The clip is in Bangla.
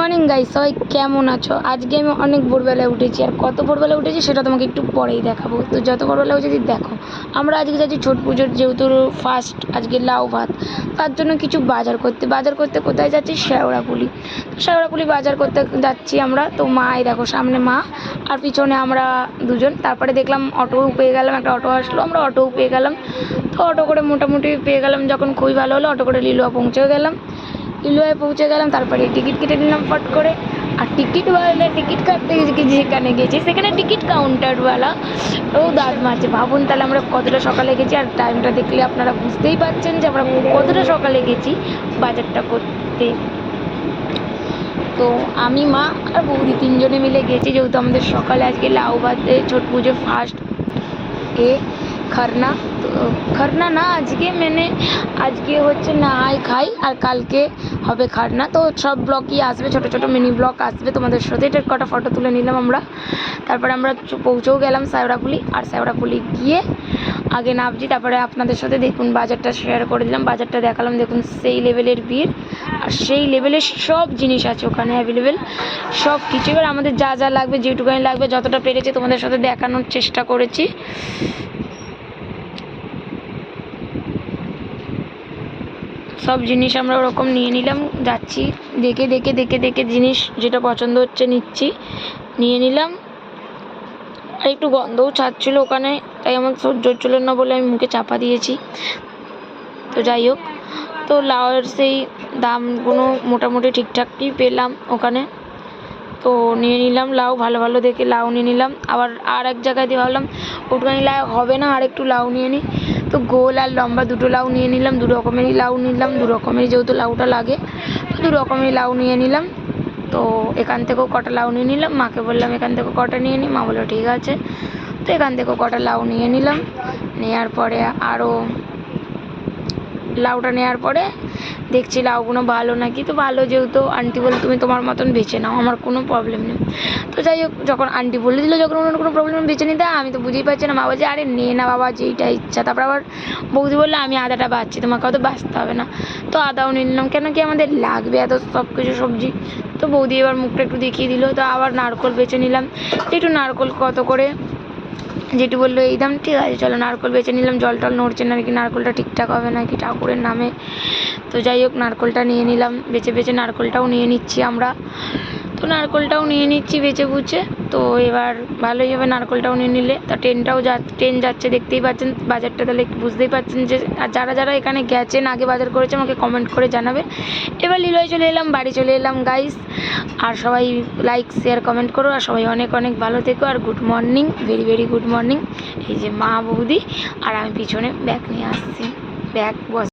মর্নিং গাইস, সবাই কেমন আছো? আজকে আমি অনেক ভোরবেলায় উঠেছি, আর কত ভোরবেলায় উঠেছি সেটা তোমাকে একটু পরেই দেখাবো। তো যত ভোরবেলা উঠেছি দেখো, আমরা আজকে যাচ্ছি ছট পুজোর, যেহেতু ফার্স্ট আজকে লাউ ভাত, তার জন্য কিছু বাজার করতে কোথায় যাচ্ছি? শেওড়াফুলি। শেওড়াফুলি বাজার করতে যাচ্ছি আমরা। তো মাই দেখো, সামনে মা আর পিছনে আমরা দুজন। তারপরে দেখলাম অটোও পেয়ে গেলাম, একটা অটো আসলো, আমরা অটোও পেয়ে গেলাম। তো অটো করে মোটামুটি পেয়ে গেলাম যখন, খুবই ভালো হলো। অটো করে লিলুয়া পৌঁছেও গেলাম, লিলুয়ায় পৌঁছে গেলাম। তারপরে টিকিট কেটে নিলাম ফট করে। আর টিকিটওয়ালা টিকিট কাটতে যেখানে গেছি সেখানে টিকিট কাউন্টারওয়ালা ও দাঁত মারছে। ভাবুন তাহলে আমরা কতটা সকালে গেছি, আর টাইমটা দেখলে আপনারা বুঝতেই পারছেন যে আমরা কতটা সকালে গেছি বাজারটা করতে। তো আমি, মা আর বৌদি তিনজনে মিলে গেছি, যেহেতু আমাদের সকালে আজকে লাউ ভাতে ছট পুজো ফার্স্ট খরনা। তো খরনা না, আজকে হচ্ছে নহাই খাই, আর কালকে হবে খরনা। তো সব ব্লগই আসবে, ছোটো ছোটো মিনি ব্লগ আসবে তোমাদের সাথে। এটার কটা ফটো তুলে নিলাম আমরা। তারপরে আমরা পৌঁছেও গেলাম শেওড়াফুলি, আর শেওড়াফুলি গিয়ে আগে নামছি। তারপরে আপনাদের সাথে দেখুন বাজারটা শেয়ার করে দিলাম, বাজারটা দেখালাম। দেখুন সেই লেভেলের ভিড়, আর সেই লেভেলের সব জিনিস আছে ওখানে অ্যাভেলেবেল, সব কিছু। এবার আমাদের যা যা লাগবে, যেটুকুনি লাগবে, যতটা পেরেছি তোমাদের সাথে দেখানোর চেষ্টা করেছি। সব জিনিস আমরা ওরকম নিয়ে নিলাম, যাচ্ছি দেখে জিনিস যেটা পছন্দ হচ্ছে নিয়ে নিলাম। আর একটু গন্ধও ছাড়ছিল ওখানে, তাই আমার সহ্য হচ্ছিল না বলে আমি মুখে চাপা দিয়েছি। তো যাই হোক, তো লাউয়ের সেই দামগুলো মোটামুটি ঠিকঠাকই পেলাম ওখানে। তো নিয়ে নিলাম লাউ, ভালো ভালো দেখে লাউ নিয়ে নিলাম। আবার আর এক জায়গায় দিয়ে ভাবলাম ওটুখানি লাউ হবে না, আর একটু লাউ নিয়ে নিই। তো গোল আর লম্বা দুটো লাউ নিয়ে নিলাম, দু রকমেরই লাউ নিলাম, দু রকমেরই যেহেতু লাউটা লাগে, তো দু রকমেরই লাউ নিয়ে নিলাম। তো এখান থেকেও কটা লাউ নিয়ে নিলাম, মাকে বললাম এখান থেকেও কটা নিয়ে নিই, মা বললো ঠিক আছে। তো এখান থেকেও কটা লাউ নিয়ে নিলাম। নেওয়ার পরে আরও লাউটা নেওয়ার পরে দেখছি লাউগুলো ভালো নাকি। তো ভালো, যেহেতু আন্টি বলে তুমি তোমার মতন বেছে নাও, আমার কোনো প্রবলেম নেই। তো যাই হোক, যখন আন্টি বলে দিল যখন ওনার কোনো প্রবলেম বেছে নিতে, আমি তো বুঝেই পারছি না। মা বলছে আরে নে না বাবা, যেইটা ইচ্ছা। তারপর আবার বৌদি বললো আমি আদাটা বাছছি, তোমাকে অত বাছতে হবে না। তো আদাও নিয়ে নিলাম, কেন কি আমাদের লাগবে এত সব কিছু সবজি। তো বৌদি এবার মুখটা একটু দেখিয়ে দিল। তো আবার নারকোল বেছে নিলাম, একটু নারকোল কত করে, যেটু বললো এই দাম, ঠিক আছে চলো নারকোল বেছে নিলাম। জল টল নড়ছে না নাকি, নারকোলটা ঠিকঠাক হবে নাকি ঠাকুরের নামে। তো যাই হোক, নারকোলটা নিয়ে নিলাম, বেছে নারকোলটাও নিয়ে নিচ্ছি আমরা। তো নারকোলটাও নিয়ে নিচ্ছি বেছে বুঝে। তো এবার ভালোই হবে নারকোলটাও নিয়ে নিলে। তো ট্রেন যাচ্ছে, দেখতেই পাচ্ছেন বাজারটা, তাহলে বুঝতেই পারছেন যে। আর যারা যারা এখানে গেছেন, আগে বাজার করেছে, আমাকে কমেন্ট করে জানাবে। এবার লিলুয়ায় চলে এলাম, বাড়ি চলে এলাম গাইস। আর সবাই লাইক শেয়ার কমেন্ট করো, আর সবাই অনেক অনেক ভালো থেকো। আর good morning, very very good morning. এই যে মা, বৌদি আর আমি পিছনে ব্যাগ নিয়ে আসছি, ব্যাগ